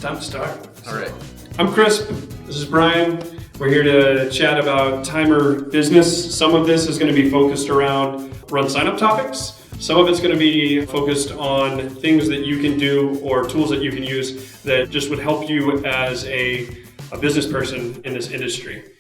It's time to start. All right. I'm Chris. This is Bryan. We're here to chat about timer business. Some of this is going to be focused around RunSignup topics. Some of it's going to be focused on things that you can do or tools that you can use that just would help you as a business person in this industry.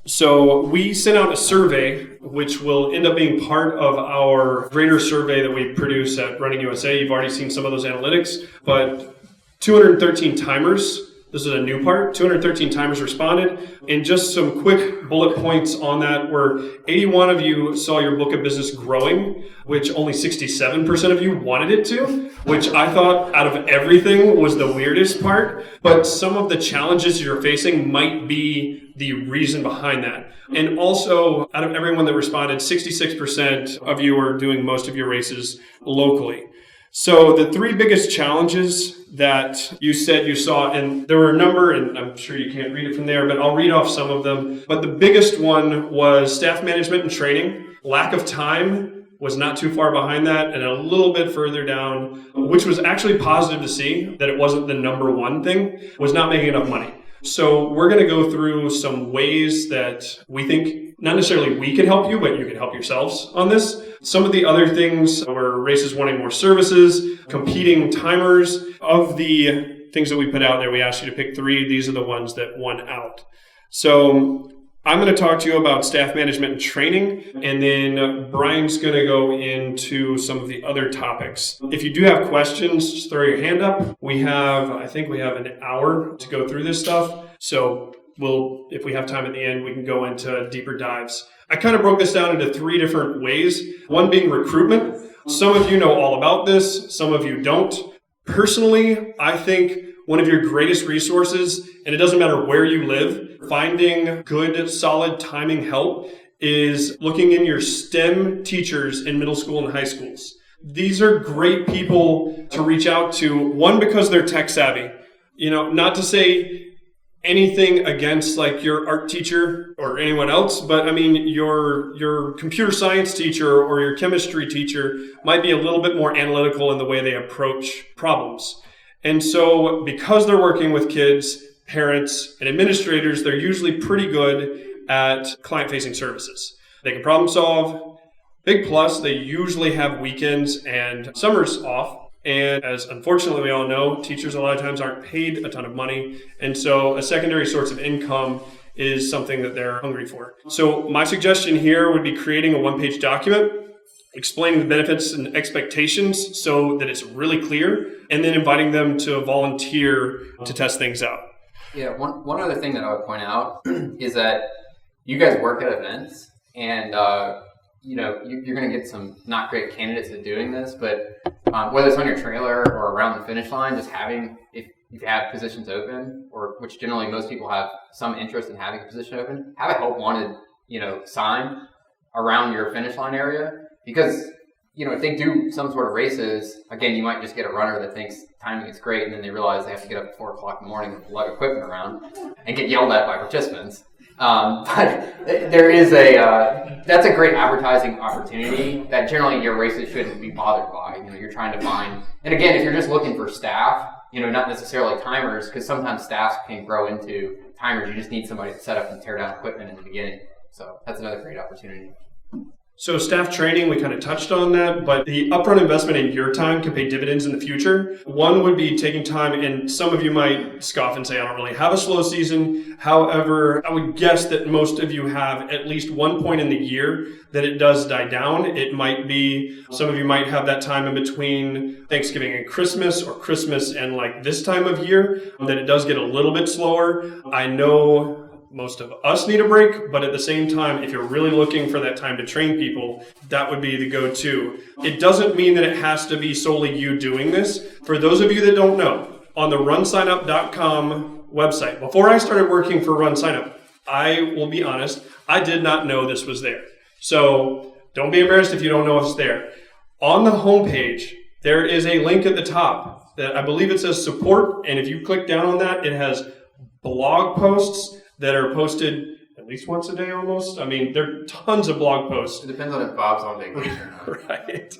So we sent out a survey, which will end up being part of our greater survey that we produce at Running USA. You've already seen some of those analytics, but 213 timers. This is a new part. 213 timers responded. And just some quick bullet points on that were 81 of you saw your book of business growing, which only 67% of you wanted it to, which I thought out of everything was the weirdest part. But some of the challenges you're facing might be the reason behind that. And also, out of everyone that responded, 66% of you are doing most of your races locally. So the three biggest challenges that you said you saw, and there were a number, and I'm sure you can't read it from there, but I'll read off some of them. But the biggest one was staff management and training. Lack of time was not too far behind that, and a little bit further down, which was actually positive to see that it wasn't the number one thing, was not making enough money. So we're going to go through some ways that we think, not necessarily we can help you, but you can help yourselves on this. Some of the other things were races wanting more services, competing timers. Of the things that we put out there, we asked you to pick three. These are the ones that won out. So I'm going to talk to you about staff management and training, and then Bryan's going to go into some of the other topics. If you do have questions, just throw your hand up. I think we have an hour to go through this stuff. So if we have time at the end, we can go into deeper dives. I kind of broke this down into three different ways. One being recruitment. Some of you know all about this. Some of you don't. Personally, I think one of your greatest resources, and it doesn't matter where you live, finding good, solid timing help is looking in your STEM teachers in middle school and high schools. These are great people to reach out to, one, because they're tech savvy. Not to say anything against like your art teacher or anyone else, but I mean, your computer science teacher or your chemistry teacher might be a little bit more analytical in the way they approach problems. And so because they're working with kids, parents, and administrators, they're usually pretty good at client-facing services. They can problem solve. Big plus, they usually have weekends and summers off. And as unfortunately we all know, teachers a lot of times aren't paid a ton of money. And so a secondary source of income is something that they're hungry for. So my suggestion here would be creating a one-page document explaining the benefits and expectations so that it's really clear, and then inviting them to volunteer to test things out. Yeah, one other thing that I would point out is that you guys work at events, and you're going to get some not great candidates at doing this, but whether it's on your trailer or around the finish line, just having, if you have positions open, or which generally most people have some interest in having a position open, have a help wanted, sign around your finish line area. Because, if they do some sort of races, again, you might just get a runner that thinks timing is great, and then they realize they have to get up at 4 o'clock in the morning with a lot of equipment around and get yelled at by participants. But there is that's a great advertising opportunity that generally your races shouldn't be bothered by. You're trying to find, and again, if you're just looking for staff, not necessarily timers, because sometimes staffs can grow into timers. You just need somebody to set up and tear down equipment in the beginning. So that's another great opportunity. So staff training, we kind of touched on that, but the upfront investment in your time can pay dividends in the future. One would be taking time, and some of you might scoff and say, I don't really have a slow season. However, I would guess that most of you have at least one point in the year that it does die down. It might be, some of you might have that time in between Thanksgiving and Christmas, or Christmas and like this time of year, that it does get a little bit slower. I know most of us need a break, but at the same time, if you're really looking for that time to train people, that would be the go-to. It doesn't mean that it has to be solely you doing this. For those of you that don't know, on the RunSignup.com website, before I started working for RunSignup, I will be honest, I did not know this was there. So don't be embarrassed if you don't know it's there. On the homepage, there is a link at the top that I believe it says support, and if you click down on that, it has blog posts that are posted at least once a day almost. I mean, there are tons of blog posts. It depends on if Bob's on vacation or not. Right.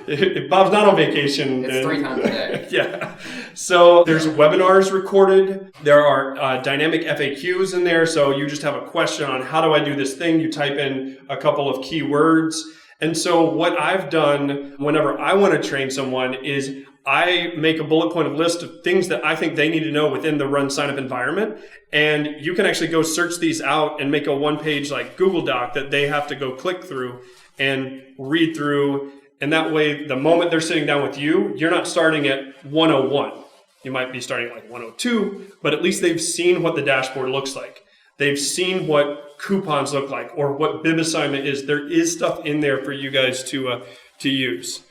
if Bob's not on vacation, it's 3 times a day. Yeah. So there's webinars recorded. There are dynamic FAQs in there. So you just have a question on how do I do this thing? You type in a couple of keywords. And so what I've done whenever I want to train someone is I make a bullet point of list of things that I think they need to know within the RunSignup environment. And you can actually go search these out and make a one-page like Google Doc that they have to go click through and read through. And that way, the moment they're sitting down with you, you're not starting at 101. You might be starting at like 102, but at least they've seen what the dashboard looks like. They've seen what coupons look like or what bib assignment is. There is stuff in there for you guys to use.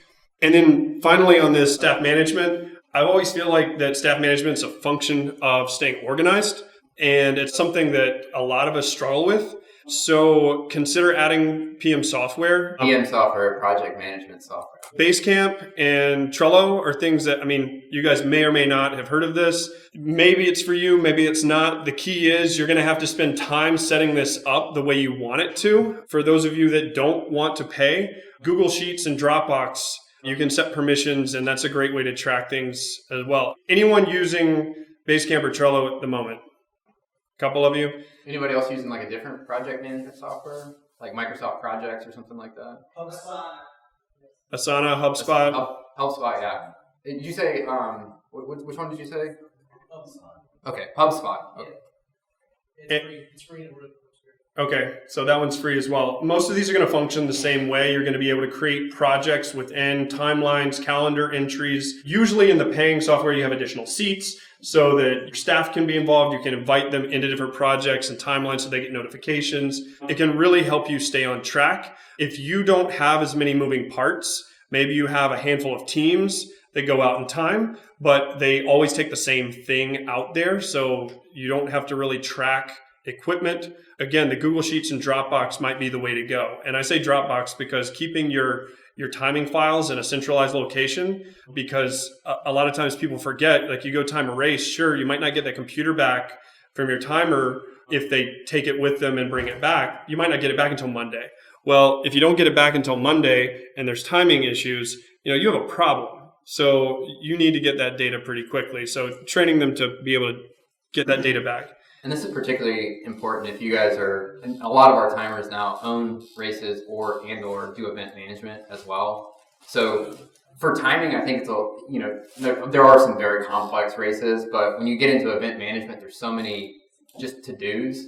And then finally on this staff management, I always feel like that staff management is a function of staying organized. And it's something that a lot of us struggle with. So consider adding PM software. PM software, project management software. Basecamp and Trello are things that, I mean, you guys may or may not have heard of this. Maybe it's for you, maybe it's not. The key is you're going to have to spend time setting this up the way you want it to. For those of you that don't want to pay, Google Sheets and Dropbox, you can set permissions, and that's a great way to track things as well. Anyone using Basecamp or Trello at the moment? A couple of you? Anybody else using like a different project management software? Like Microsoft Projects or something like that? Asana, HubSpot. HubSpot, yeah. Did you say, which one did you say? HubSpot. Okay, HubSpot. Okay. It's free to root. Okay, so that one's free as well. Most of these are going to function the same way. You're going to be able to create projects within timelines, calendar entries. Usually in the paying software, you have additional seats so that your staff can be involved. You can invite them into different projects and timelines so they get notifications. It can really help you stay on track. If you don't have as many moving parts, maybe you have a handful of teams that go out in time, but they always take the same thing out there. So you don't have to really track equipment. Again, the Google Sheets and Dropbox might be the way to go. And I say Dropbox because keeping your timing files in a centralized location, because a lot of times people forget, like you go time a race, sure, you might not get that computer back from your timer if they take it with them and bring it back. You might not get it back until Monday. Well, if you don't get it back until Monday and there's timing issues, you have a problem. So you need to get that data pretty quickly. So training them to be able to get that data back. And this is particularly important if you guys are, and a lot of our timers now own races or do event management as well. So for timing, I think it's there are some very complex races, but when you get into event management, there's so many just to-dos,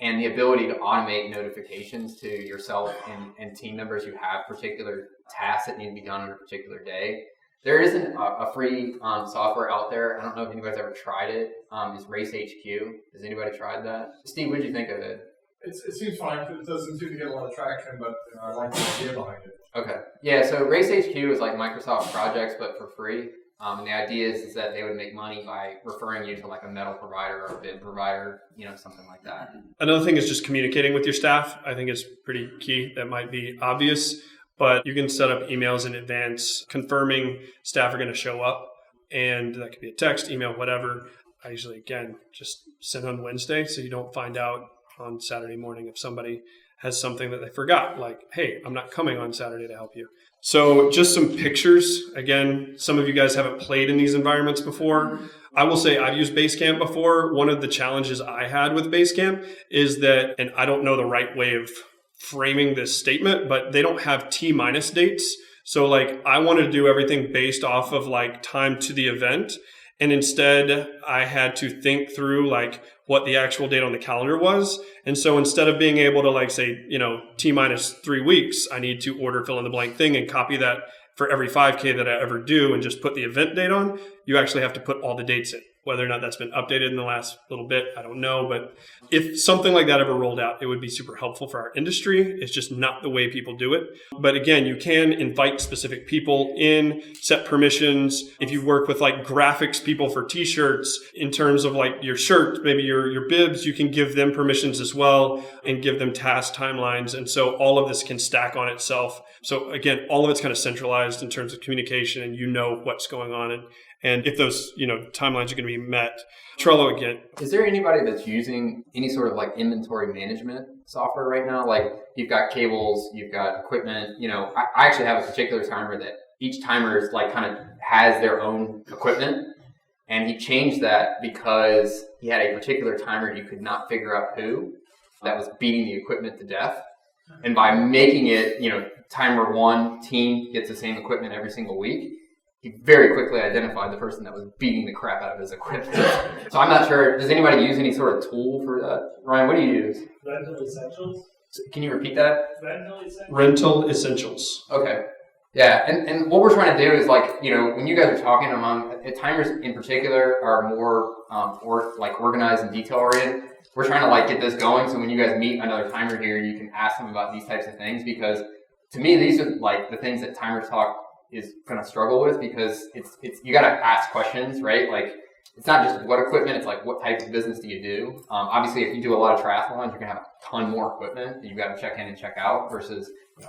and the ability to automate notifications to yourself and team members who have particular tasks that need to be done on a particular day. There isn't a free software out there. I don't know if anybody's ever tried it. It's Race HQ. Has anybody tried that? Steve, what did you think of it? It seems fine. It doesn't seem to get a lot of traction, but I like the idea behind it. Okay. Yeah, so Race HQ is like Microsoft Projects, but for free. And the idea is that they would make money by referring you to like a metal provider or a bid provider, something like that. Another thing is just communicating with your staff. I think is pretty key. That might be obvious, but you can set up emails in advance confirming staff are going to show up, and that could be a text, email, whatever. I usually, again, just send on Wednesday so you don't find out on Saturday morning if somebody has something that they forgot, like, hey, I'm not coming on Saturday to help you. So just some pictures. Again, some of you guys haven't played in these environments before. I will say I've used Basecamp before. One of the challenges I had with Basecamp is that, and I don't know the right way of framing this statement, but they don't have T-minus dates. So like I wanted to do everything based off of like time to the event. And instead I had to think through like what the actual date on the calendar was. And so instead of being able to like say, T-minus 3 weeks, I need to order fill in the blank thing and copy that for every 5K that I ever do and just put the event date on. You actually have to put all the dates in. Whether or not that's been updated in the last little bit, I don't know. But if something like that ever rolled out, it would be super helpful for our industry. It's just not the way people do it. But again, you can invite specific people in, set permissions. If you work with like graphics people for t-shirts, in terms of like your shirt, maybe your bibs, you can give them permissions as well and give them task timelines. And so all of this can stack on itself. So again, all of it's kind of centralized in terms of communication, and what's going on. And if those, timelines are going to be met, Trello again. Is there anybody that's using any sort of like inventory management software right now? Like you've got cables, you've got equipment, I actually have a particular timer that each timer is like kind of has their own equipment. And he changed that because he had a particular timer he could not figure out who that was beating the equipment to death. And by making it, timer one team gets the same equipment every single week, he very quickly identified the person that was beating the crap out of his equipment. So I'm not sure, does anybody use any sort of tool for that? Ryan, what do you use? Rental Essentials. Can you repeat that? Rental Essentials. Okay. Yeah, and what we're trying to do is like, when you guys are talking among, timers in particular are more organized and detail oriented. We're trying to like get this going so when you guys meet another timer here, you can ask them about these types of things, because to me, these are like the things that Timer Talk is going to struggle with, because it's you got to ask questions, right? Like it's not just what equipment, it's like what type of business do you do? Obviously, if you do a lot of triathlons, you're going to have a ton more equipment that you've got to check in and check out versus 5K.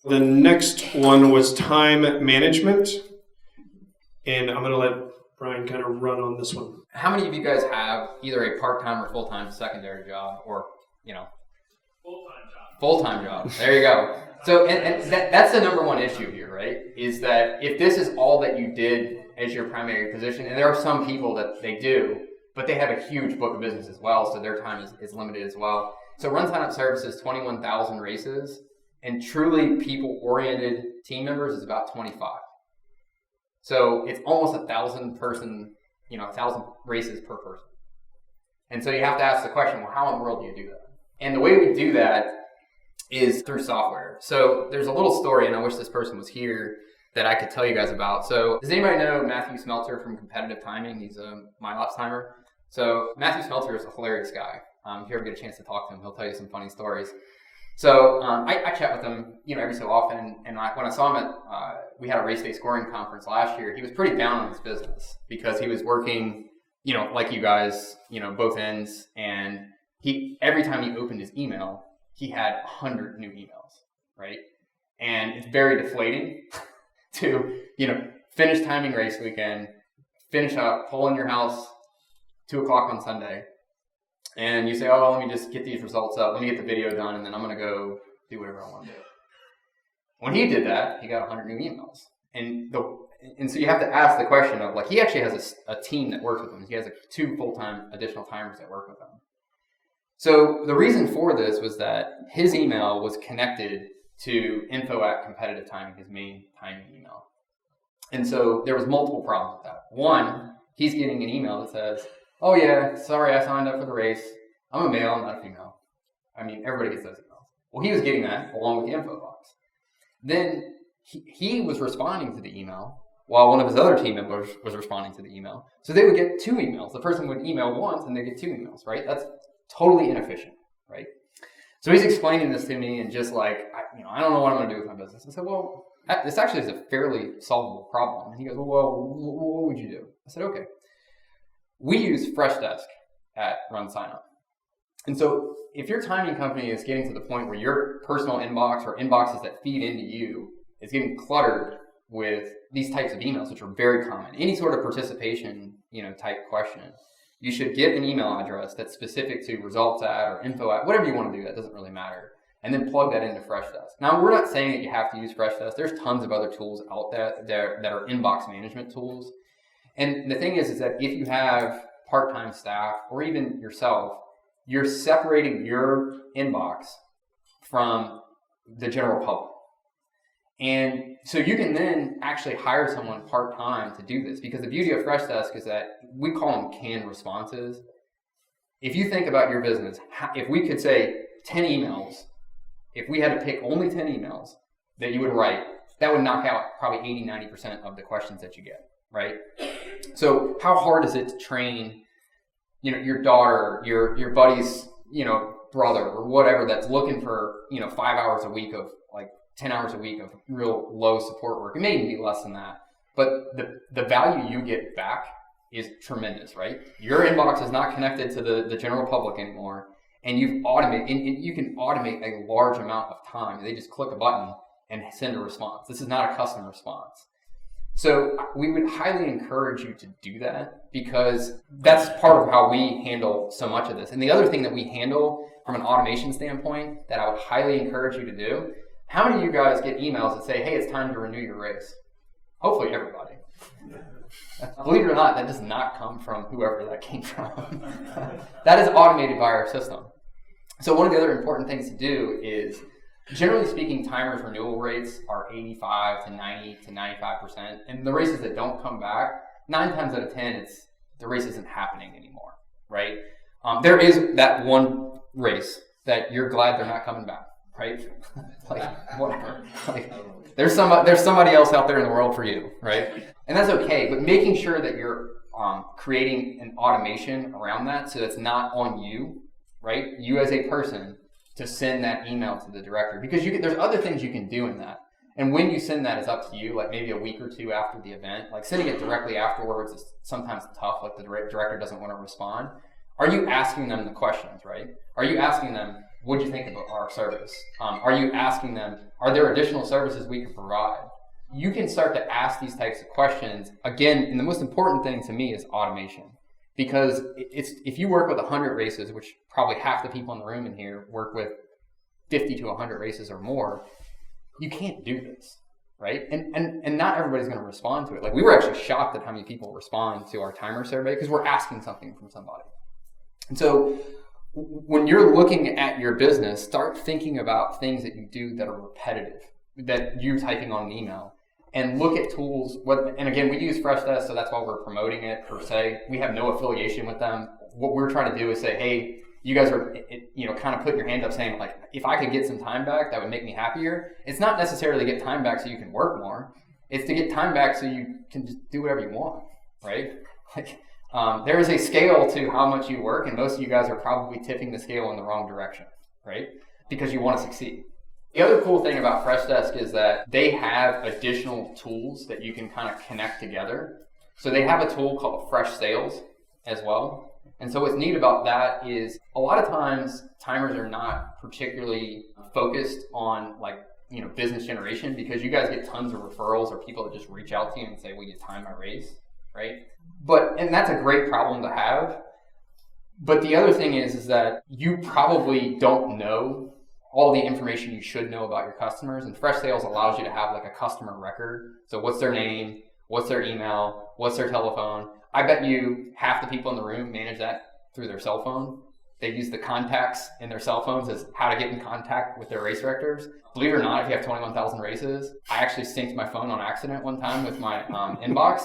The next one was time management. And I'm going to let Bryan kind of run on this one. How many of you guys have either a part-time or full-time secondary job, or, full-time job? There you go. So, and that's the number one issue here, right? Is that if this is all that you did as your primary position, and there are some people that they do, but they have a huge book of business as well, so their time is limited as well. So RunSignup services 21,000 races, and truly people-oriented team members is about 25. So it's almost 1,000 person, 1,000 races per person. And so you have to ask the question, well, how in the world do you do that? And the way we do that is through software. So there's a little story, and I wish this person was here, that I could tell you guys about. So does anybody know Matthew Smelter from Competitive Timing? He's a MyLapse timer. So Matthew Smelter is a hilarious guy. If you ever get a chance to talk to him, he'll tell you some funny stories. So I chat with him, every so often. And when I saw him we had a race day scoring conference last year. He was pretty down on his business because he was working, like you guys, both ends. And every time he opened his email, he had 100 new emails, right? And it's very deflating to, finish timing race weekend, finish up, pull in your house, 2 o'clock on Sunday. And you say, oh, let me just get these results up. Let me get the video done, and then I'm going to go do whatever I want to do. When he did that, he got 100 new emails. And so you have to ask the question of, like, he actually has a team that works with him. He has 2 full-time additional timers that work with him. So the reason for this was that his email was connected to info@competitive timing, his main timing email. And so there was multiple problems with that. One, he's getting an email that says, oh yeah, sorry, I signed up for the race. I'm a male, I'm not a female. I mean, everybody gets those emails. Well, he was getting that along with the info box. Then he was responding to the email while one of his other team members was responding to the email. So they would get 2 emails. The person would email once and they get 2 emails, right? That's totally inefficient, right? So he's explaining this to me and just like, I don't know what I'm going to do with my business. I said, well, this actually is a fairly solvable problem. And he goes, well, what would you do? I said, okay. We use Freshdesk at RunSignup. And so if your timing company is getting to the point where your personal inbox or inboxes that feed into you is getting cluttered with these types of emails, which are very common, any sort of participation, type question, you should get an email address that's specific to results at or info at, whatever you want to do, that doesn't really matter, and then plug that into Freshdesk. Now, we're not saying that you have to use Freshdesk. There's tons of other tools out there that are inbox management tools. And the thing is that if you have part-time staff or even yourself, you're separating your inbox from the general public. And so you can then actually hire someone part-time to do this, because the beauty of Freshdesk is that we call them canned responses. If you think about your business, if we could say 10 emails, if we had to pick only 10 emails that you would write, that would knock out probably 80-90% of the questions that you get, right? So how hard is it to train, your daughter, your buddy's, brother or whatever that's looking for, 5 hours a week of 10 hours a week of real low support work? It may even be less than that, but the value you get back is tremendous, right? Your inbox is not connected to the general public anymore, and you've automated, and you can automate a large amount of time. They just click a button and send a response. This is not a custom response. So we would highly encourage you to do that because that's part of how we handle so much of this. And the other thing that we handle from an automation standpoint that I would highly encourage you to do, how many of you guys get emails that say, hey, it's time to renew your race? Hopefully everybody. Believe it or not, that does not come from whoever that came from. That is automated by our system. So one of the other important things to do is, generally speaking, timers renewal rates are 85 to 90 to 95%. And the races that don't come back, 9 times out of 10, the race isn't happening anymore, right? There is that one race that you're glad they're not coming back, right? Like, whatever. Like, there's somebody else out there in the world for you, right? And that's okay, but making sure that you're creating an automation around that so it's not on you, right? You as a person to send that email to the director, because there's other things you can do in that. And when you send that, it's up to you, like maybe a week or two after the event. Like sending it directly afterwards is sometimes tough, like the director doesn't want to respond. Are you asking them the questions, right? Are you asking them, what do you think about our service? Are you asking them, are there additional services we can provide? You can start to ask these types of questions. Again, and the most important thing to me is automation. Because if you work with 100 races, which probably half the people in the room in here work with 50 to 100 races or more, you can't do this, right? And not everybody's going to respond to it. Like we were actually shocked at how many people respond to our timer survey because we're asking something from somebody. And so when you're looking at your business, start thinking about things that you do that are repetitive, that you're typing on an email. And look at tools, and again, we use Freshdesk, so that's why we're promoting it per se. We have no affiliation with them. What we're trying to do is say, hey, you guys are, kind of putting your hand up saying, like, if I could get some time back, that would make me happier. It's not necessarily to get time back so you can work more. It's to get time back so you can just do whatever you want, right? Like, there is a scale to how much you work, and most of you guys are probably tipping the scale in the wrong direction, right? Because you want to succeed. The other cool thing about Freshdesk is that they have additional tools that you can kind of connect together. So they have a tool called Fresh Sales as well. And so what's neat about that is a lot of times timers are not particularly focused on business generation because you guys get tons of referrals or people that just reach out to you and say, will you time my race, right? And that's a great problem to have. But the other thing is that you probably don't know all the information you should know about your customers, and Fresh Sales allows you to have like a customer record. So what's their name, what's their email, what's their telephone. I bet you half the people in the room manage that through their cell phone. They use the contacts in their cell phones as how to get in contact with their race directors. Believe it or not, if you have 21,000 races, I actually synced my phone on accident one time with my inbox.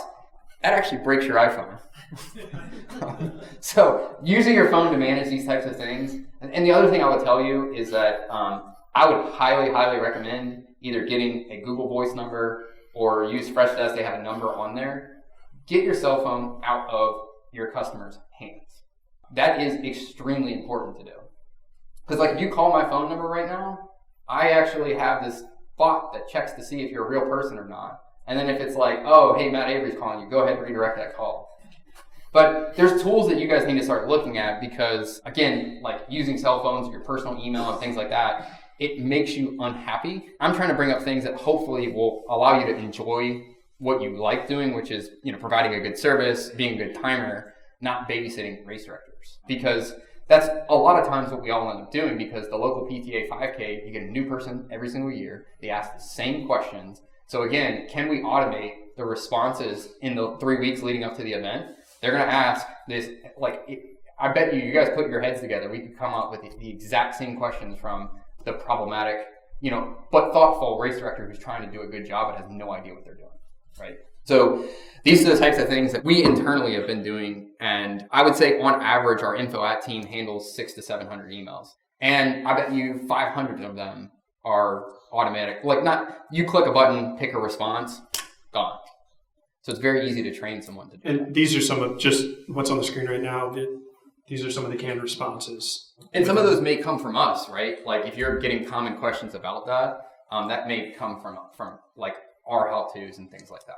That actually breaks your iPhone. So using your phone to manage these types of things. And the other thing I would tell you is that I would highly, highly recommend either getting a Google Voice number or use Freshdesk. They have a number on there. Get your cell phone out of your customer's hands. That is extremely important to do. Because if you call my phone number right now, I actually have this bot that checks to see if you're a real person or not. And then if it's like, oh, hey, Matt Avery's calling you, go ahead and redirect that call. But there's tools that you guys need to start looking at because, again, like using cell phones, your personal email and things like that, it makes you unhappy. I'm trying to bring up things that hopefully will allow you to enjoy what you like doing, which is, providing a good service, being a good timer, not babysitting race directors. Because that's a lot of times what we all end up doing because the local PTA 5K, you get a new person every single year. They ask the same questions. So again, can we automate the responses in the 3 weeks leading up to the event? They're going to ask this, I bet you guys put your heads together, we could come up with the exact same questions from the problematic, but thoughtful race director who's trying to do a good job but has no idea what they're doing, right? So these are the types of things that we internally have been doing. And I would say on average, our info@ team handles 600 to 700 emails. And I bet you 500 of them are automatic. You click a button, pick a response, gone. So it's very easy to train someone to do And these are some of just what's on the screen right now. These are some of the canned responses. And some of those may come from us, right? Like if you're getting common questions about that, that may come from our how-tos and things like that.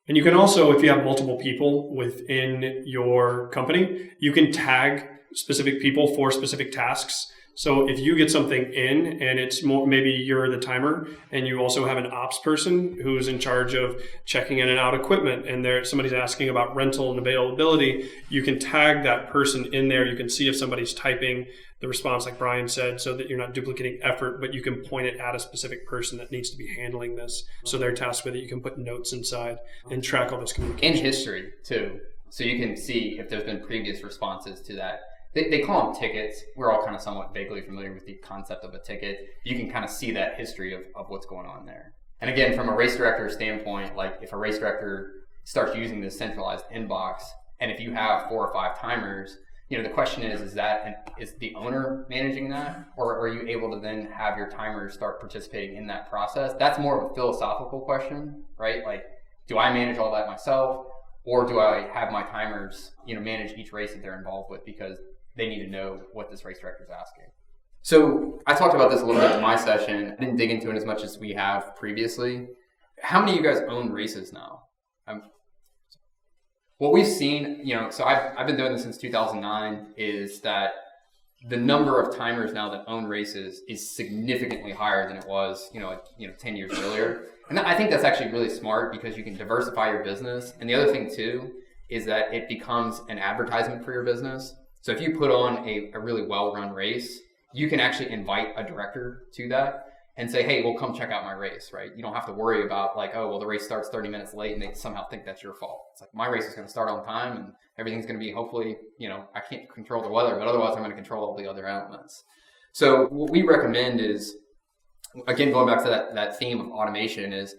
And you can also, if you have multiple people within your company, you can tag specific people for specific tasks. So if you get something in and it's more, maybe you're the timer and you also have an ops person who's in charge of checking in and out equipment, and somebody's asking about rental and availability, you can tag that person in there. You can see if somebody's typing the response like Bryan said, so that you're not duplicating effort, but you can point it at a specific person that needs to be handling this. So they're tasked with it. You can put notes inside and track all those communications. And history too. So you can see if there's been previous responses to that. They call them tickets. We're all kind of somewhat vaguely familiar with the concept of a ticket. You can kind of see that history of what's going on there. And again, from a race director standpoint, like if a race director starts using this centralized inbox, and if you have 4 or 5 timers, the question is the owner managing that, or are you able to then have your timers start participating in that process? That's more of a philosophical question, right? Like, do I manage all that myself, or do I have my timers, manage each race that they're involved with, because they need to know what this race director is asking. So I talked about this a little bit in my session. I didn't dig into it as much as we have previously. How many of you guys own races now? What we've seen, so I've been doing this since 2009, is that the number of timers now that own races is significantly higher than it was, 10 years earlier. And I think that's actually really smart, because you can diversify your business. And the other thing too is that it becomes an advertisement for your business. So if you put on a really well-run race, you can actually invite a director to that and say, hey, well, come check out my race, right? You don't have to worry about like, oh, well, the race starts 30 minutes late and they somehow think that's your fault. It's like, my race is going to start on time and everything's going to be, hopefully, I can't control the weather, but otherwise I'm going to control all the other elements. So what we recommend is, again, going back to that theme of automation, is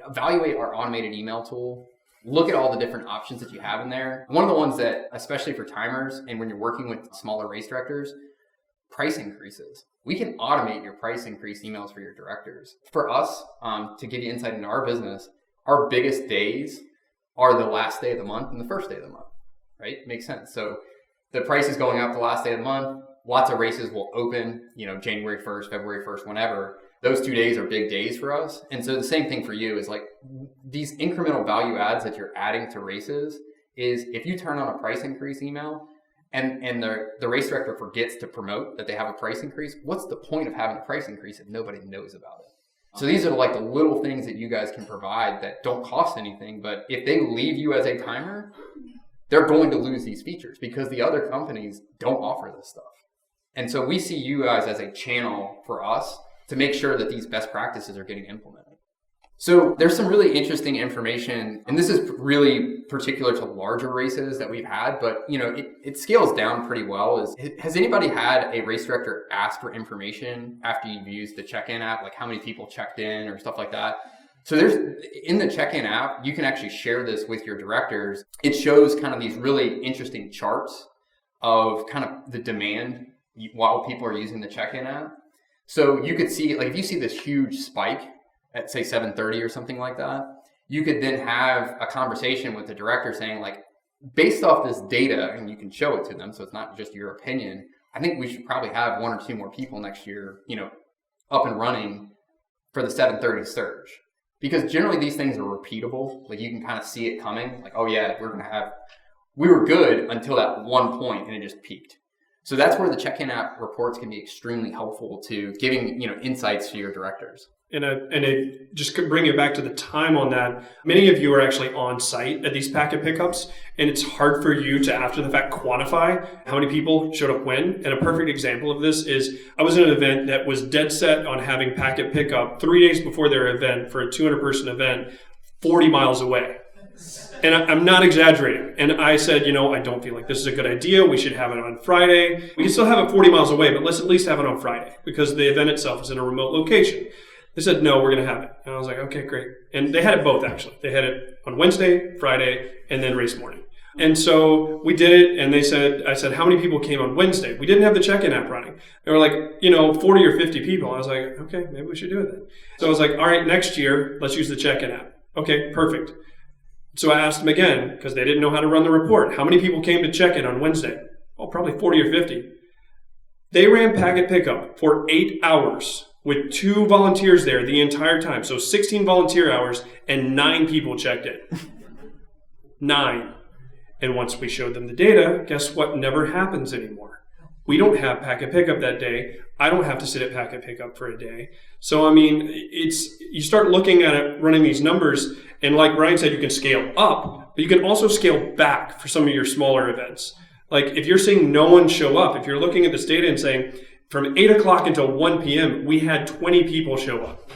evaluate our automated email tool. Look at all the different options that you have in there. One of the ones that, especially for timers and when you're working with smaller race directors, price increases. We can automate your price increase emails for your directors. For us, to give you insight into our business, our biggest days are the last day of the month and the first day of the month, right? Makes sense. So the price is going up the last day of the month. Lots of races will open, January 1st, February 1st, whenever. Those 2 days are big days for us. And so the same thing for you is like these incremental value adds that you're adding to races is if you turn on a price increase email and the race director forgets to promote that they have a price increase, what's the point of having a price increase if nobody knows about it? So these are like the little things that you guys can provide that don't cost anything, but if they leave you as a timer, they're going to lose these features because the other companies don't offer this stuff. And so we see you guys as a channel for us to make sure that these best practices are getting implemented. So there's some really interesting information, and this is really particular to larger races that we've had, but it scales down pretty well. Has anybody had a race director ask for information after you've used the check-in app, like how many people checked in or stuff like that? So in the check-in app, you can actually share this with your directors. It shows kind of these really interesting charts of kind of the demand while people are using the check-in app. So you could see, like if you see this huge spike at say 7:30 or something like that, you could then have a conversation with the director saying like, based off this data, and you can show it to them, so it's not just your opinion, I think we should probably have 1 or 2 more people next year, up and running for the 7:30 surge. Because generally these things are repeatable. Like you can kind of see it coming, like, oh yeah, we were good until that one point and it just peaked. So that's where the check-in app reports can be extremely helpful to giving, insights to your directors. And I just could bring it back to the time on that. Many of you are actually on site at these packet pickups, and it's hard for you to, after the fact, quantify how many people showed up when. And a perfect example of this is I was in an event that was dead set on having packet pickup 3 days before their event for a 200-person event 40 miles away. And I'm not exaggerating. And I said, I don't feel like this is a good idea. We should have it on Friday. We can still have it 40 miles away, but let's at least have it on Friday because the event itself is in a remote location. They said, no, we're going to have it. And I was like, okay, great. And they had it both, actually. They had it on Wednesday, Friday, and then race morning. And so we did it, and I said, how many people came on Wednesday? We didn't have the check-in app running. They were like, 40 or 50 people. I was like, okay, maybe we should do it then. So I was like, all right, next year, let's use the check-in app. Okay, perfect. So I asked them again, because they didn't know how to run the report. How many people came to check-in on Wednesday? Oh, probably 40 or 50. They ran packet pickup for 8 hours with 2 volunteers there the entire time. So 16 volunteer hours and 9 people checked in. 9. And once we showed them the data, guess what never happens anymore? We don't have packet pickup that day. I don't have to sit at packet pickup for a day. So, I mean, you start looking at it, running these numbers, and like Bryan said, you can scale up, but you can also scale back for some of your smaller events. Like if you're seeing no one show up, if you're looking at this data and saying from 8 o'clock until 1 p.m., we had 20 people show up.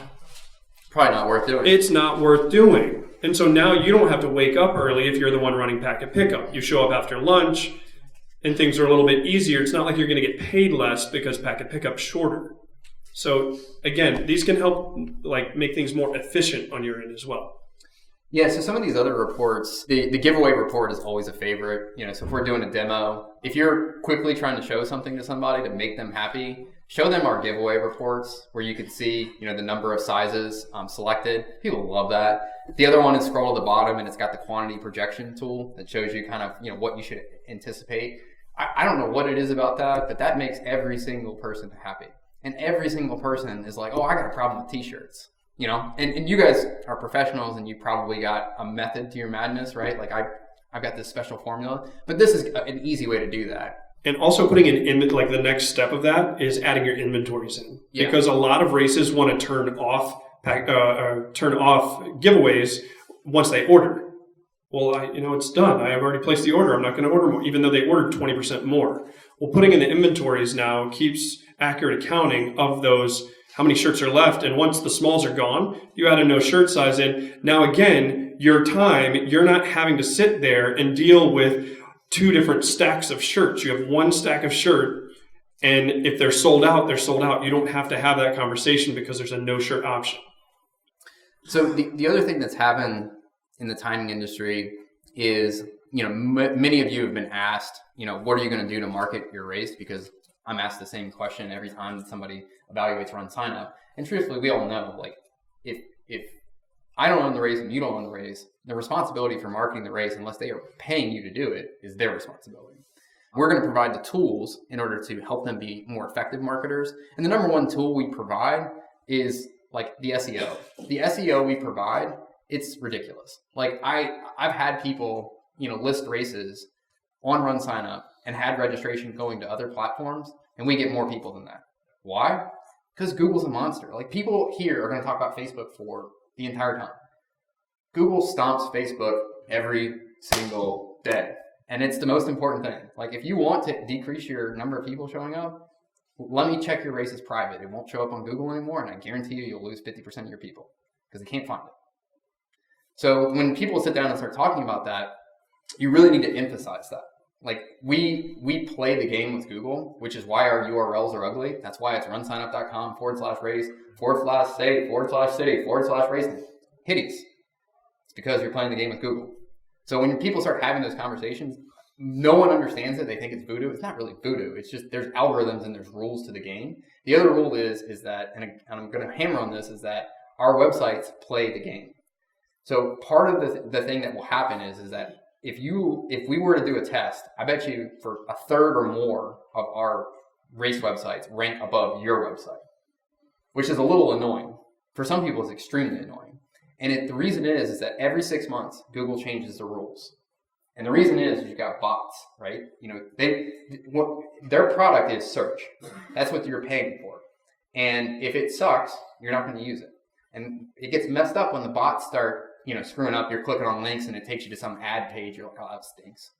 Probably not worth doing. It's not worth doing. And so now you don't have to wake up early if you're the one running packet pickup. You show up after lunch and things are a little bit easier. It's not like you're going to get paid less because packet pickup's shorter. So again, these can help like make things more efficient on your end as well. Yeah, so some of these other reports, the giveaway report is always a favorite. So if we're doing a demo, if you're quickly trying to show something to somebody to make them happy, show them our giveaway reports where you can see, the number of sizes selected. People love that. The other one is scroll to the bottom and it's got the quantity projection tool that shows you kind of, what you should anticipate. I don't know what it is about that, but that makes every single person happy. And every single person is like, oh, I got a problem with t-shirts. And you guys are professionals and you probably got a method to your madness, right? Like I've got this special formula, but this is an easy way to do that. And also putting like the next step of that is adding your inventories in, because a lot of races want to turn off giveaways once they order. Well, it's done. I have already placed the order. I'm not going to order more, even though they ordered 20% more. Well, putting in the inventories now keeps accurate accounting of those, how many shirts are left. And once the smalls are gone, you add a no shirt size in. Now, again, your time, you're not having to sit there and deal with 2 different stacks of shirts. You have 1 stack of shirt, and if they're sold out, they're sold out. You don't have to have that conversation because there's a no shirt option. So the other thing that's happened in the timing industry is, many of you have been asked, what are you going to do to market your race? Because I'm asked the same question every time somebody evaluates RunSignup. And truthfully, we all know, like, if I don't own the race and you don't own the race, the responsibility for marketing the race, unless they are paying you to do it, is their responsibility. We're going to provide the tools in order to help them be more effective marketers. And the number one tool we provide is like the SEO. The SEO we provide, it's ridiculous. Like I've had people, list races on RunSignup and had registration going to other platforms, and we get more people than that. Why? Because Google's a monster. Like people here are going to talk about Facebook for the entire time. Google stomps Facebook every single day. And it's the most important thing. Like if you want to decrease your number of people showing up, let me check your race as private. It won't show up on Google anymore, and I guarantee you'll lose 50% of your people because they can't find it. So when people sit down and start talking about that, you really need to emphasize that. Like we play the game with Google, which is why our URLs are ugly. That's why it's runsignup.com/race/state/city/race. Hideous. It's because you're playing the game with Google. So when people start having those conversations, no one understands it. They think it's voodoo. It's not really voodoo. It's just there's algorithms and there's rules to the game. The other rule is that, and I'm going to hammer on this, is that our websites play the game. So part of the thing that will happen is that if we were to do a test, I bet you for a third or more of our race websites rank above your website, which is a little annoying. For some people, it's extremely annoying. And the reason is that every 6 months, Google changes the rules. And the reason is you've got bots, right? Their product is search. That's what you're paying for. And if it sucks, you're not going to use it. And it gets messed up when the bots start, screwing up. You're clicking on links and it takes you to some ad page. You're like, oh, that stinks.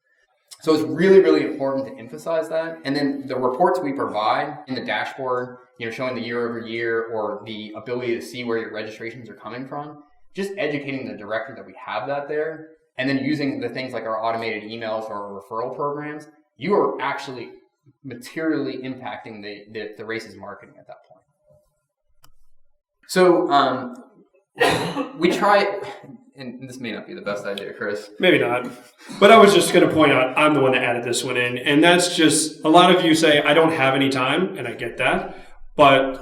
So it's really, really important to emphasize that. And then the reports we provide in the dashboard, showing the year over year or the ability to see where your registrations are coming from, just educating the director that we have that there. And then using the things like our automated emails or our referral programs, you are actually materially impacting the race's marketing at that point. So we try, and this may not be the best idea, Chris. Maybe not. But I was just going to point out, I'm the one that added this one in. And that's just, a lot of you say, I don't have any time, and I get that. But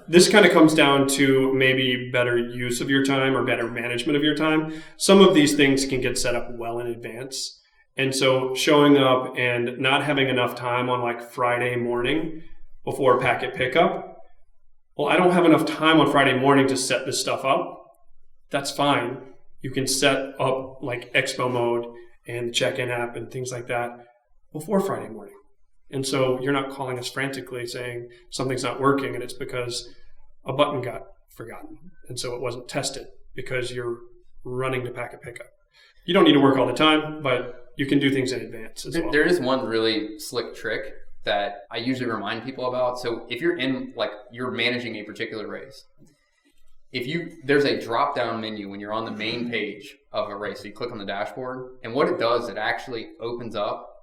this kind of comes down to maybe better use of your time or better management of your time. Some of these things can get set up well in advance. And so showing up and not having enough time on like Friday morning before packet pickup, well, I don't have enough time on Friday morning to set this stuff up. That's fine. You can set up like Expo mode and the check-in app and things like that before Friday morning. And so you're not calling us frantically saying something's not working and it's because a button got forgotten. And so it wasn't tested because you're running to packet pickup. You don't need to work all the time, but you can do things in advance as well. There is one really slick trick that I usually remind people about. So if you're you're managing a particular race, there's a drop-down menu when you're on the main page of a race. So you click on the dashboard, and what it does, it actually opens up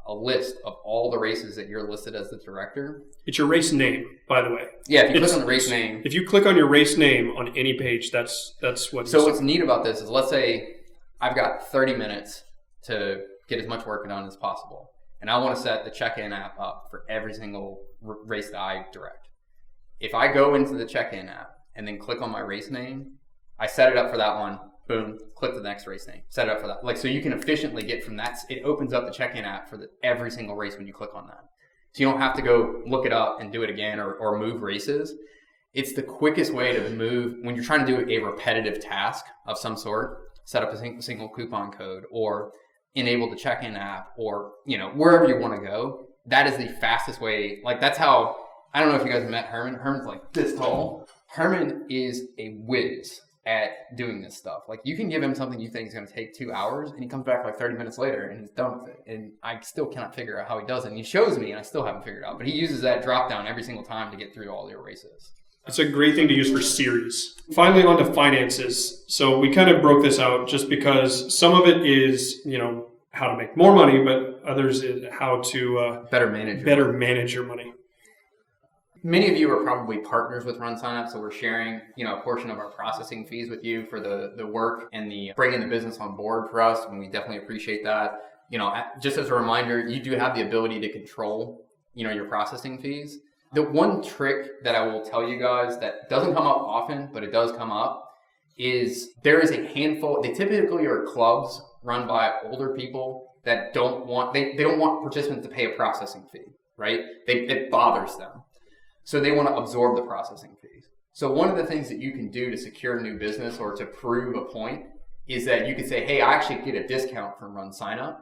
a list of all the races that you're listed as the director. It's your race name, by the way. Yeah, if you click on the race name. If you click on your race name on any page, that's what. So what's neat about this is, let's say I've got 30 minutes to get as much work done as possible, and I want to set the check-in app up for every single race that I direct. If I go into the check-in app and then click on my race name, I set it up for that one. Boom, click the next race name, set it up for that. So you can efficiently get from that. It opens up the check-in app for every single race when you click on that. So you don't have to go look it up and do it again or move races. It's the quickest way to move when you're trying to do a repetitive task of some sort, set up a single coupon code or enable the check-in app or, wherever you want to go. That is the fastest way. That's how, I don't know if you guys have met Herman. Herman's like this tall. Herman is a whiz at doing this stuff. You can give him something you think is going to take 2 hours and he comes back 30 minutes later and he's done with it. And I still cannot figure out how he does it. And he shows me and I still haven't figured it out. But he uses that drop down every single time to get through all your races. It's a great thing to use for series. Finally, on to finances. So we kind of broke this out just because some of it is, how to make more money, but others is how to better manage your money. Many of you are probably partners with RunSignup, so we're sharing, a portion of our processing fees with you for the work and the bringing the business on board for us, and we definitely appreciate that. Just as a reminder, you do have the ability to control, your processing fees. The one trick that I will tell you guys that doesn't come up often, but it does come up, is there is a handful. They typically are clubs run by older people that don't want participants to pay a processing fee, right? It bothers them. So they want to absorb the processing fees. So one of the things that you can do to secure new business or to prove a point is that you can say, hey, I actually get a discount from RunSignup,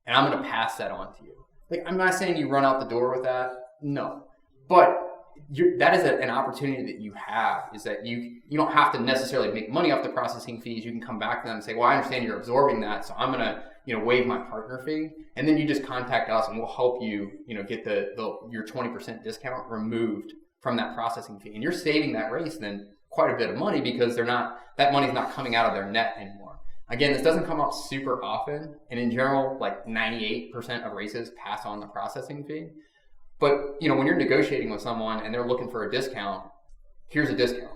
and I'm going to pass that on to you. I'm not saying you run out the door with that. No. But that is an opportunity that you have, is that you don't have to necessarily make money off the processing fees. You can come back to them and say, well, I understand you're absorbing that, so I'm going to waive my partner fee, and then you just contact us and we'll help you, get your 20% discount removed from that processing fee. And you're saving that race then quite a bit of money because that money's not coming out of their net anymore. Again, this doesn't come up super often, and in general, 98% of races pass on the processing fee. But, when you're negotiating with someone and they're looking for a discount, here's a discount,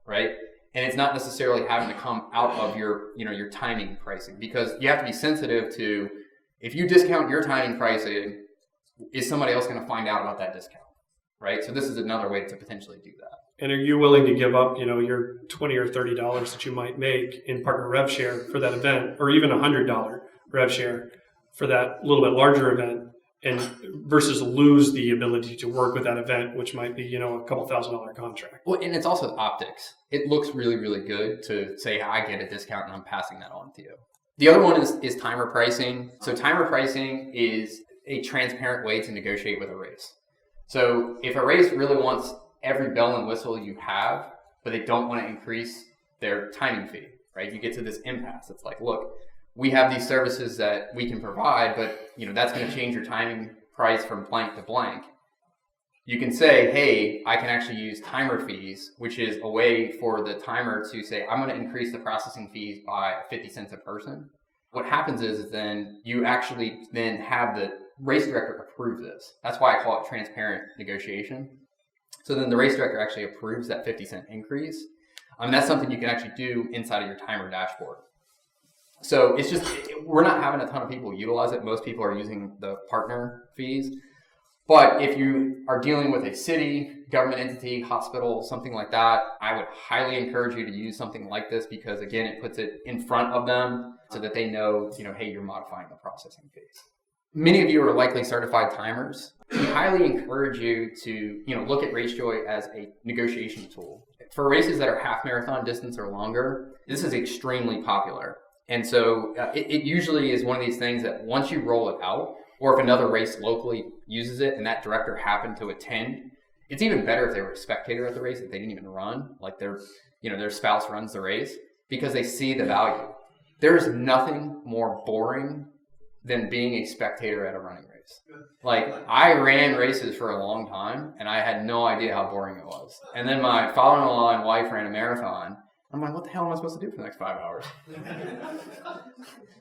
right? And it's not necessarily having to come out of your timing pricing, because you have to be sensitive to, if you discount your timing pricing, is somebody else going to find out about that discount, right? So this is another way to potentially do that. And are you willing to give up, your $20 or $30 that you might make in partner rev share for that event, or even $100 rev share for that little bit larger event, and versus lose the ability to work with that event, which might be, a couple $1,000 contract. Well, and it's also optics. It looks really, really good to say, I get a discount and I'm passing that on to you. The other one is timer pricing. So timer pricing is a transparent way to negotiate with a race. So if a race really wants every bell and whistle you have, but they don't want to increase their timing fee, right? You get to this impasse. It's like, look, we have these services that we can provide, but that's going to change your timing price from blank to blank. You can say, hey, I can actually use timer fees, which is a way for the timer to say, I'm going to increase the processing fees by 50 cents a person. What happens is then you actually then have the race director approve this. That's why I call it transparent negotiation. So then the race director actually approves that 50-cent increase. That's something you can actually do inside of your timer dashboard. So it's just, we're not having a ton of people utilize it. Most people are using the partner fees. But if you are dealing with a city, government entity, hospital, something like that, I would highly encourage you to use something like this, because again, it puts it in front of them so that they know, hey, you're modifying the processing fees. Many of you are likely certified timers. We highly encourage you to, look at RaceJoy as a negotiation tool. For races that are half marathon distance or longer, this is extremely popular. And so it usually is one of these things that once you roll it out, or if another race locally uses it and that director happened to attend, it's even better if they were a spectator at the race, if they didn't even run, like their spouse runs the race, because they see the value. There's nothing more boring than being a spectator at a running race. Like, I ran races for a long time, and I had no idea how boring it was. And then my father-in-law and wife ran a marathon. I'm like, what the hell am I supposed to do for the next 5 hours?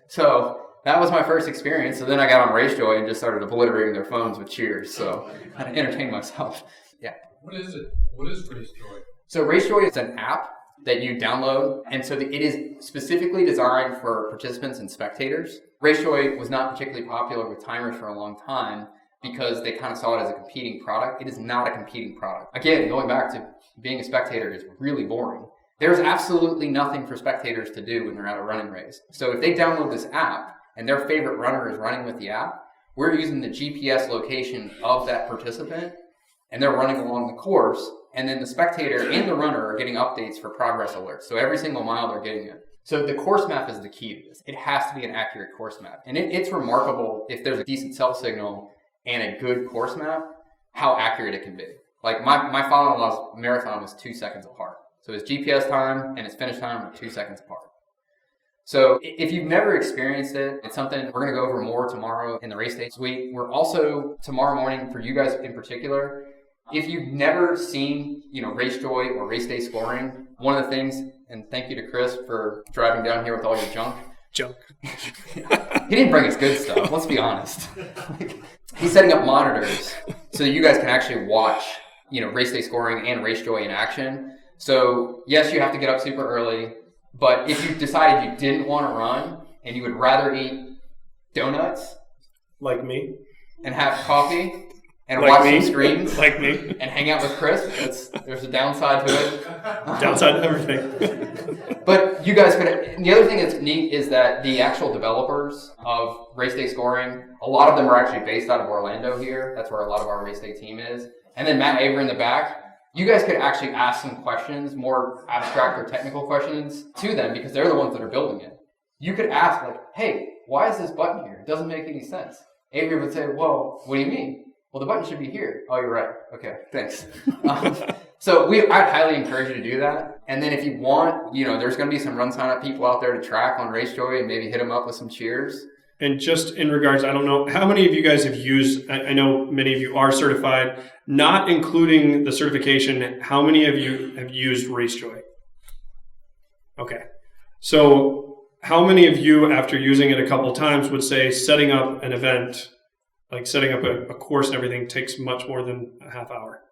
So that was my first experience. So then I got on RaceJoy and just started obliterating their phones with cheers. So I had to entertain myself. Yeah. What is it? What is RaceJoy? So RaceJoy is an app that you download, and so it is specifically designed for participants and spectators. RaceJoy was not particularly popular with timers for a long time because they kind of saw it as a competing product. It is not a competing product. Again, going back to being a spectator is really boring. There's absolutely nothing for spectators to do when they're at a running race. So if they download this app and their favorite runner is running with the app, we're using the GPS location of that participant, and they're running along the course, and then the spectator and the runner are getting updates for progress alerts. So every single mile they're getting it. So the course map is the key to this. It has to be an accurate course map. And it's remarkable if there's a decent cell signal and a good course map, how accurate it can be. Like my father-in-law's marathon was 2 seconds apart. So his GPS time and his finish time are 2 seconds apart. So if you've never experienced it, it's something we're going to go over more tomorrow in the race day suite. We're also, tomorrow morning, for you guys in particular, if you've never seen, RaceJoy or race day scoring, one of the things, and thank you to Chris for driving down here with all your junk. He didn't bring his good stuff, let's be honest. He's setting up monitors so that you guys can actually watch, race day scoring and RaceJoy in action. So yes, you have to get up super early, but if you decided you didn't want to run and you would rather eat donuts, like me, and have coffee, and like watch me. some screens, like me, and hang out with Chris, there's a downside to it. Downside to everything. But you guys could. The other thing that's neat is that the actual developers of race day scoring, a lot of them are actually based out of Orlando here. That's where a lot of our race day team is. And then Matt Avery in the back. You guys could actually ask some questions, more abstract or technical questions to them because they're the ones that are building it. You could ask like, hey, why is this button here? It doesn't make any sense. Avery would say, well, what do you mean? Well, the button should be here. Oh, you're right. Okay, thanks. So I'd highly encourage you to do that. And then if you want, there's going to be some RunSignup people out there to track on RaceJoy and maybe hit them up with some cheers. And just in regards, I don't know, how many of you guys have used, I know many of you are certified, not including the certification, how many of you have used RaceJoy? Okay. So how many of you, after using it a couple times, would say setting up an event, like setting up a course and everything, takes much more than a half hour?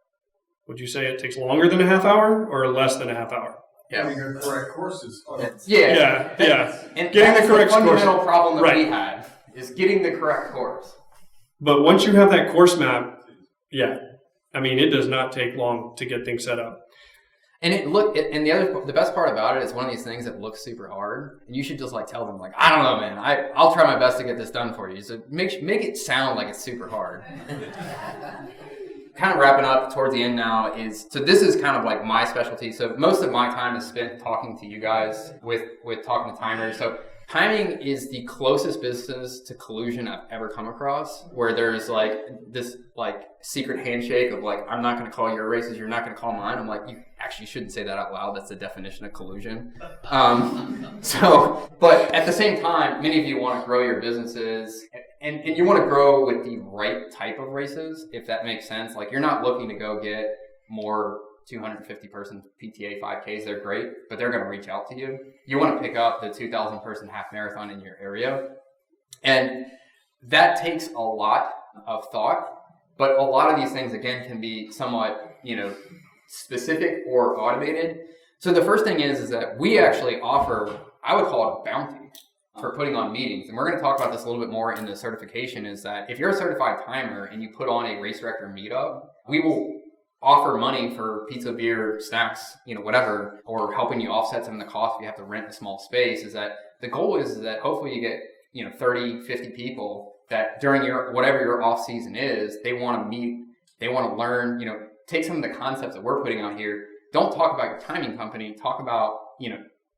Would you say it takes longer than a half hour or less than a half hour? Yeah. Getting the correct courses. Yeah. And getting the correct course. The fundamental problem that we Right. had is getting the correct course. But once you have that course map, it does not take long to get things set up. And the best part about it is one of these things that looks super hard, and you should just tell them I don't know, man, I'll try my best to get this done for you. So make it sound like it's super hard. Kind of wrapping up towards the end now so this is kind of like my specialty. So most of my time is spent talking to you guys with talking to timers. So timing is the closest business to collusion I've ever come across, where there's this secret handshake of I'm not going to call your races, you're not going to call mine. I'm like, you actually shouldn't say that out loud. That's the definition of collusion. But at the same time, many of you want to grow your businesses and you want to grow with the right type of races, if that makes sense. You're not looking to go get more 250 person PTA 5Ks. They're great, but they're going to reach out to you. You want to pick up the 2,000 person half marathon in your area. And that takes a lot of thought, but a lot of these things, again, can be somewhat, specific or automated. So the first thing is that we actually offer, I would call it a bounty for putting on meetings. And we're going to talk about this a little bit more in the certification, is that if you're a certified timer and you put on a race director meetup, we will offer money for pizza, beer, snacks, whatever, or helping you offset some of the costs if you have to rent a small space. Is that the goal is that hopefully you get 30, 50 people that during whatever your off season is, they want to meet, they want to learn, take some of the concepts that we're putting out here. Don't talk about your timing company, talk about,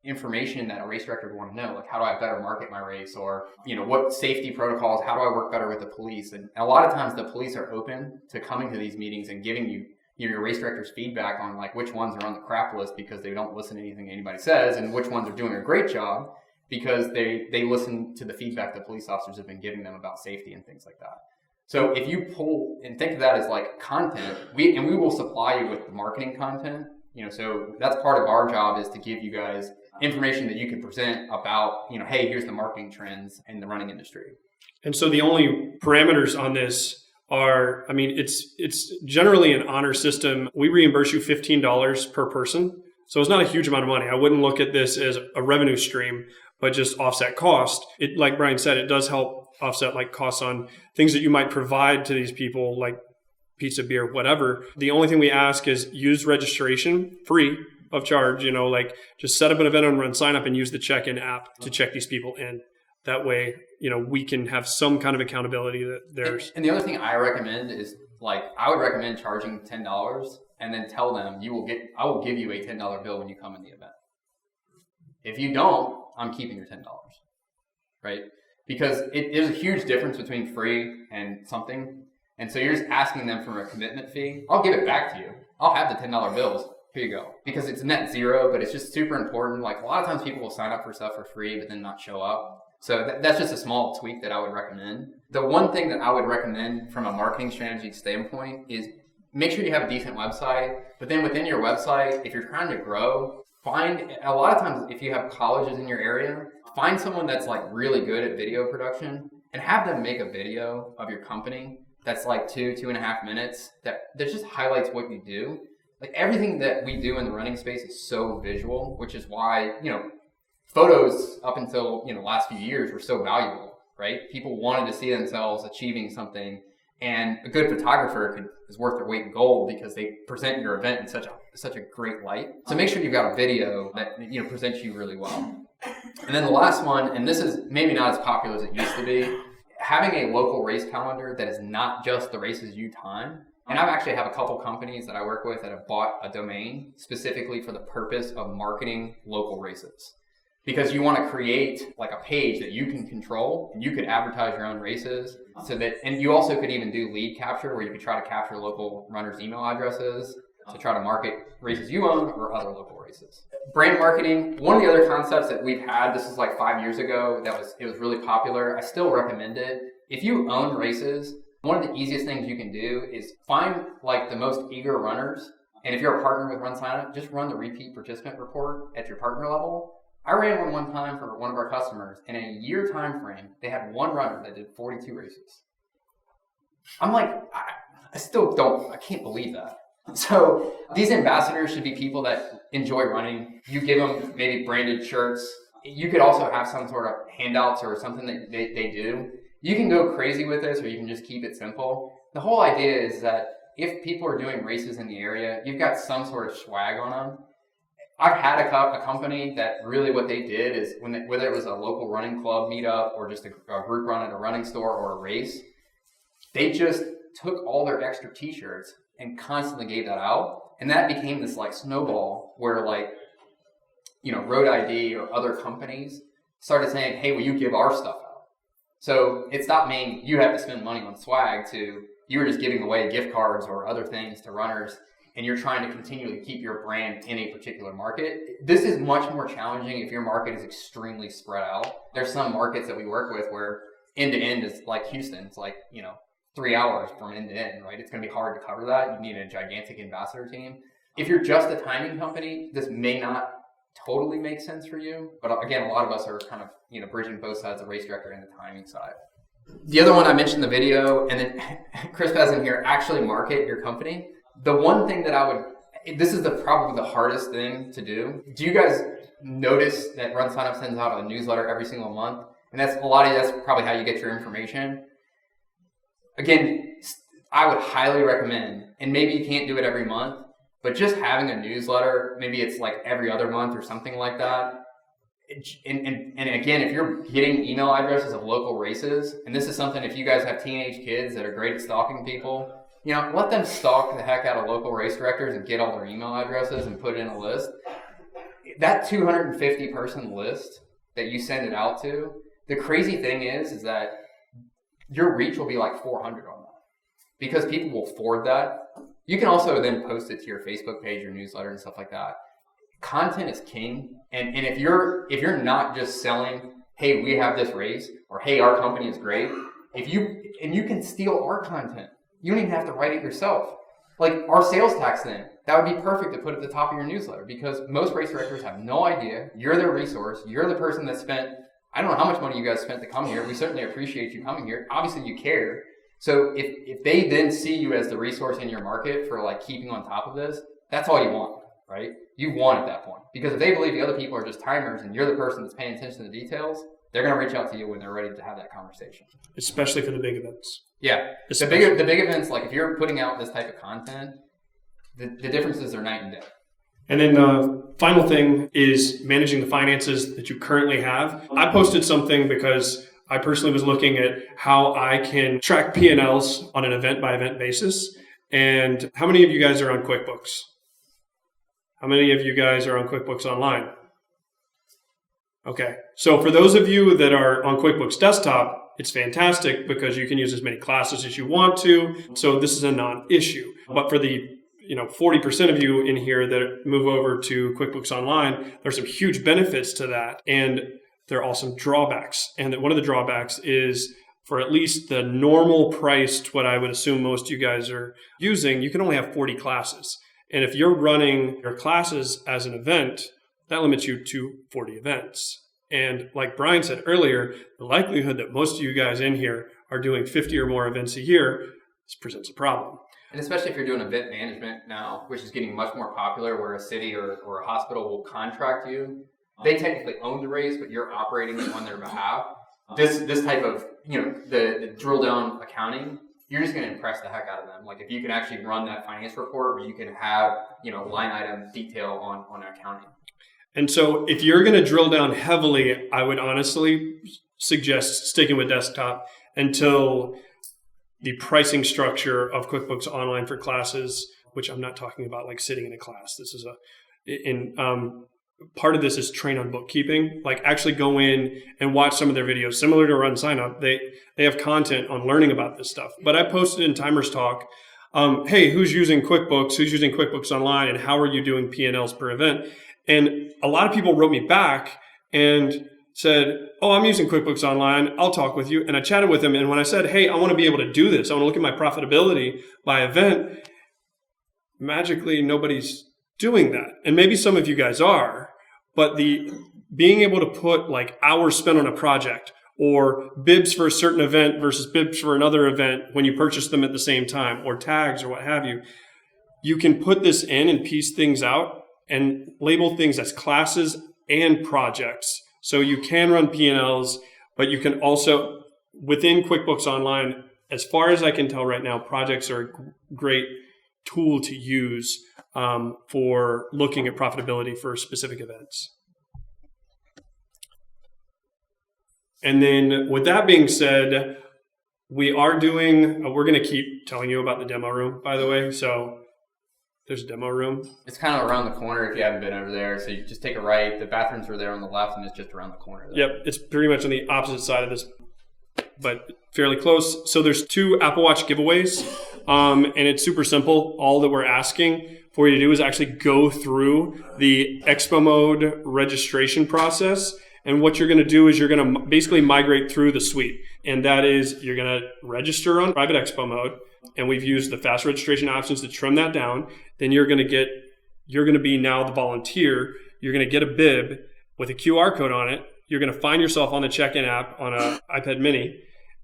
information that a race director would want to know, like how do I better market my race, or what safety protocols, how do I work better with the police? And a lot of times the police are open to coming to these meetings and giving you your race director's feedback on like which ones are on the crap list because they don't listen to anything anybody says, and which ones are doing a great job because they listen to the feedback the police officers have been giving them about safety and things like that. So if you pull and think of that as like content, we will supply you with the marketing content. So that's part of our job, is to give you guys information that you can present about, hey, here's the marketing trends in the running industry. And so the only parameters on this are, it's generally an honor system. We reimburse you $15 per person. So it's not a huge amount of money. I wouldn't look at this as a revenue stream, but just offset cost. It, like Bryan said, it does help offset like costs on things that you might provide to these people, like pizza, beer, whatever. The only thing we ask is use registration free of charge, like just set up an event on RunSignup and use the check-in app to check these people in. That way, we can have some kind of accountability that there's. And the other thing I recommend is I would recommend charging $10 and then tell them I will give you a $10 bill when you come in the event. If you don't, I'm keeping your $10, right? Because there's a huge difference between free and something. And so you're just asking them for a commitment fee. I'll give it back to you. I'll have the $10 bills. Here you go. Because it's net zero, but it's just super important. Like a lot of times people will sign up for stuff for free, but then not show up. So that's just a small tweak that I would recommend. The one thing that I would recommend from a marketing strategy standpoint is make sure you have a decent website. But then within your website, if you're trying to grow, a lot of times if you have colleges in your area, find someone that's like really good at video production and have them make a video of your company that's like 2.5 minutes that just highlights what you do. Like everything that we do in the running space is so visual, which is why, photos up until, last few years were so valuable, right? People wanted to see themselves achieving something, and a good photographer is worth their weight in gold because they present your event in such a great light. So make sure you've got a video that, presents you really well. And then the last one, and this is maybe not as popular as it used to be, having a local race calendar that is not just the races you time. And I actually have a couple companies that I work with that have bought a domain specifically for the purpose of marketing local races. Because you want to create like a page that you can control, and you could advertise your own races and you also could even do lead capture, where you could try to capture local runners' email addresses to try to market races you own or other local races. Brand marketing, one of the other concepts that we've had, this is like 5 years ago, it was really popular. I still recommend it. If you own races, one of the easiest things you can do is find like the most eager runners. And if you're a partner with RunSignup, just run the repeat participant report at your partner level. I ran one time for one of our customers. In a year time frame, they had one runner that did 42 races. I'm like, I can't believe that. So these ambassadors should be people that enjoy running. You give them maybe branded shirts. You could also have some sort of handouts or something that they do. You can go crazy with this, or you can just keep it simple. The whole idea is that if people are doing races in the area, you've got some sort of swag on them. I've had a company that really what they did is whether it was a local running club meetup or just a group run at a running store or a race, they just took all their extra t-shirts and constantly gave that out. And that became this like snowball where Road ID or other companies started saying, hey, will you give our stuff out? So it stopped meaning you have to spend money on swag to you were just giving away gift cards or other things to runners, and you're trying to continually keep your brand in a particular market. This is much more challenging if your market is extremely spread out. There's some markets that we work with where end to end is like Houston. It's like, 3 hours from end to end, right? It's going to be hard to cover that. You need a gigantic ambassador team. If you're just a timing company, this may not totally make sense for you. But again, a lot of us are kind of, bridging both sides, the race director and the timing side. The other one I mentioned the video, and then Chris has in here, actually market your company. The one thing that this is probably the hardest thing to do. Do you guys notice that RunSignup sends out a newsletter every single month? And that's probably how you get your information. Again, I would highly recommend, and maybe you can't do it every month, but just having a newsletter, maybe it's like every other month or something like that. And again, if you're getting email addresses of local races, and this is something, if you guys have teenage kids that are great at stalking people, let them stalk the heck out of local race directors and get all their email addresses and put it in a list. that 250 person list that you send it out to, the crazy thing is that your reach will be like 400 on that because people will forward that. You can also then post it to your Facebook page, your newsletter, and stuff like that. Content is king, and if you're not just selling, hey, we have this race, or hey, our company is great, you can steal our content. You don't even have to write it yourself. Like our sales tax thing, that would be perfect to put at the top of your newsletter because most race directors have no idea. You're their resource. You're the person that spent, I don't know how much money you guys spent to come here. We certainly appreciate you coming here. Obviously you care. So if they then see you as the resource in your market for like keeping on top of this, that's all you want, right? You want at that point. Because if they believe the other people are just timers and you're the person that's paying attention to the details, they're going to reach out to you when they're ready to have that conversation. Especially for the big events. Yeah. The big events, like if you're putting out this type of content, the differences are night and day. And then the final thing is managing the finances that you currently have. I posted something because I personally was looking at how I can track P&Ls on an event-by-event basis. And how many of you guys are on QuickBooks? How many of you guys are on QuickBooks Online? Okay. So for those of you that are on QuickBooks Desktop, it's fantastic because you can use as many classes as you want to. So this is a non-issue. But for the 40% of you in here that move over to QuickBooks Online, there's some huge benefits to that. And there are some drawbacks. And one of the drawbacks is for at least the normal priced, what I would assume most of you guys are using, you can only have 40 classes. And if you're running your classes as an event, that limits you to 40 events. And like Bryan said earlier, the likelihood that most of you guys in here are doing 50 or more events a year, this presents a problem. And especially if you're doing event management now, which is getting much more popular, where a city or a hospital will contract you. They technically own the race, but you're operating on their behalf. This type of, the drill down accounting, you're just going to impress the heck out of them. Like if you can actually run that finance report where you can have, line item detail on accounting. And so if you're going to drill down heavily, I would honestly suggest sticking with desktop until the pricing structure of QuickBooks Online for classes, which I'm not talking about like sitting in a class. This is part of this is train on bookkeeping, like actually go in and watch some of their videos. Similar to RunSignup, they have content on learning about this stuff. But I posted in Timers Talk, hey, who's using QuickBooks? Who's using QuickBooks Online? And how are you doing P&Ls per event? And a lot of people wrote me back and said, oh, I'm using QuickBooks Online. I'll talk with you. And I chatted with them. And when I said, hey, I want to be able to do this, I want to look at my profitability by event, magically nobody's doing that. And maybe some of you guys are, but the being able to put like hours spent on a project or bibs for a certain event versus bibs for another event when you purchase them at the same time, or tags or what have you, you can put this in and piece things out and label things as classes and projects. So you can run P&Ls, but you can also, within QuickBooks Online, as far as I can tell right now, projects are a great tool to use for looking at profitability for specific events. And then with that being said, we're going to keep telling you about the demo room, by the way. So there's a demo room. It's kind of around the corner if you haven't been over there. So you just take a right. The bathrooms are there on the left, and it's just around the corner there. Yep, it's pretty much on the opposite side of this, but fairly close. So there's 2 Apple Watch giveaways, and it's super simple. All that we're asking for you to do is actually go through the Expo Mode registration process. And what you're going to do is you're going to basically migrate through the suite. And that is you're going to register on Private Expo Mode. And we've used the fast registration options to trim that down. Then you're going to be now the volunteer. You're going to get a bib with a QR code on it. You're going to find yourself on the check-in app on an iPad mini.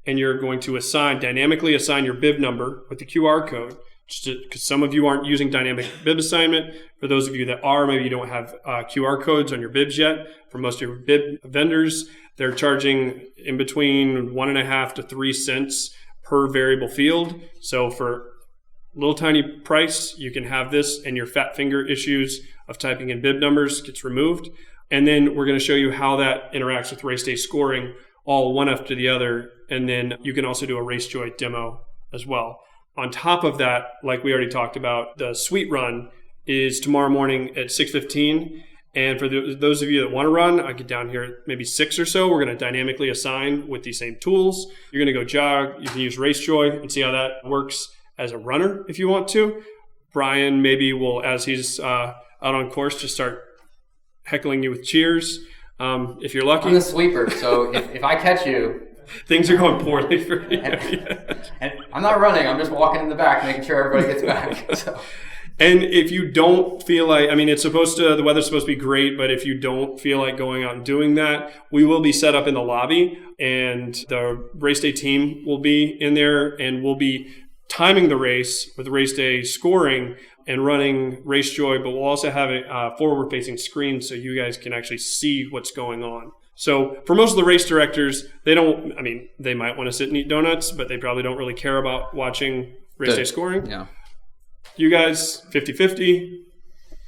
And you're going to dynamically assign your bib number with the QR code. Because some of you aren't using dynamic bib assignment. For those of you that are, maybe you don't have QR codes on your bibs yet. For most of your bib vendors, they're charging in between 1.5 to 3 cents per variable field. So for a little tiny price, you can have this, and your fat finger issues of typing in bib numbers gets removed. And then we're going to show you how that interacts with race day scoring, all one after the other. And then you can also do a race joy demo as well. On top of that, like we already talked about, the suite run is tomorrow morning at 6:15, And for those of you that want to run, I get down here at maybe 6 or so. We're going to dynamically assign with these same tools. You're going to go jog. You can use RaceJoy and see how that works as a runner if you want to. Bryan maybe will, as he's out on course, just start heckling you with cheers. If you're lucky. I'm the sweeper, so if I catch you, things are going poorly for you. And I'm not running. I'm just walking in the back, making sure everybody gets back. So. And if you don't feel like, I mean, the weather's supposed to be great, but if you don't feel like going out and doing that, we will be set up in the lobby, and the race day team will be in there, and we'll be timing the race with the race day scoring and running RaceJoy, but we'll also have a forward-facing screen so you guys can actually see what's going on. So for most of the race directors, they might want to sit and eat donuts, but they probably don't really care about watching race day scoring. Yeah. You guys, 50-50,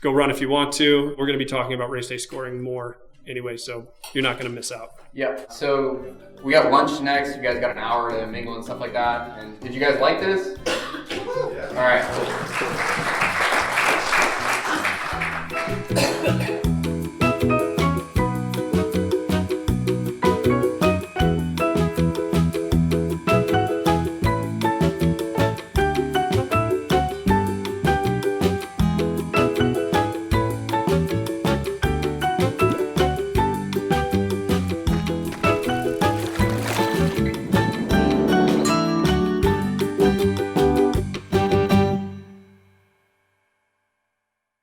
go run if you want to. We're going to be talking about race day scoring more anyway, so you're not going to miss out. Yep. So we got lunch next. You guys got an hour to mingle and stuff like that. And did you guys like this? Yeah. All right.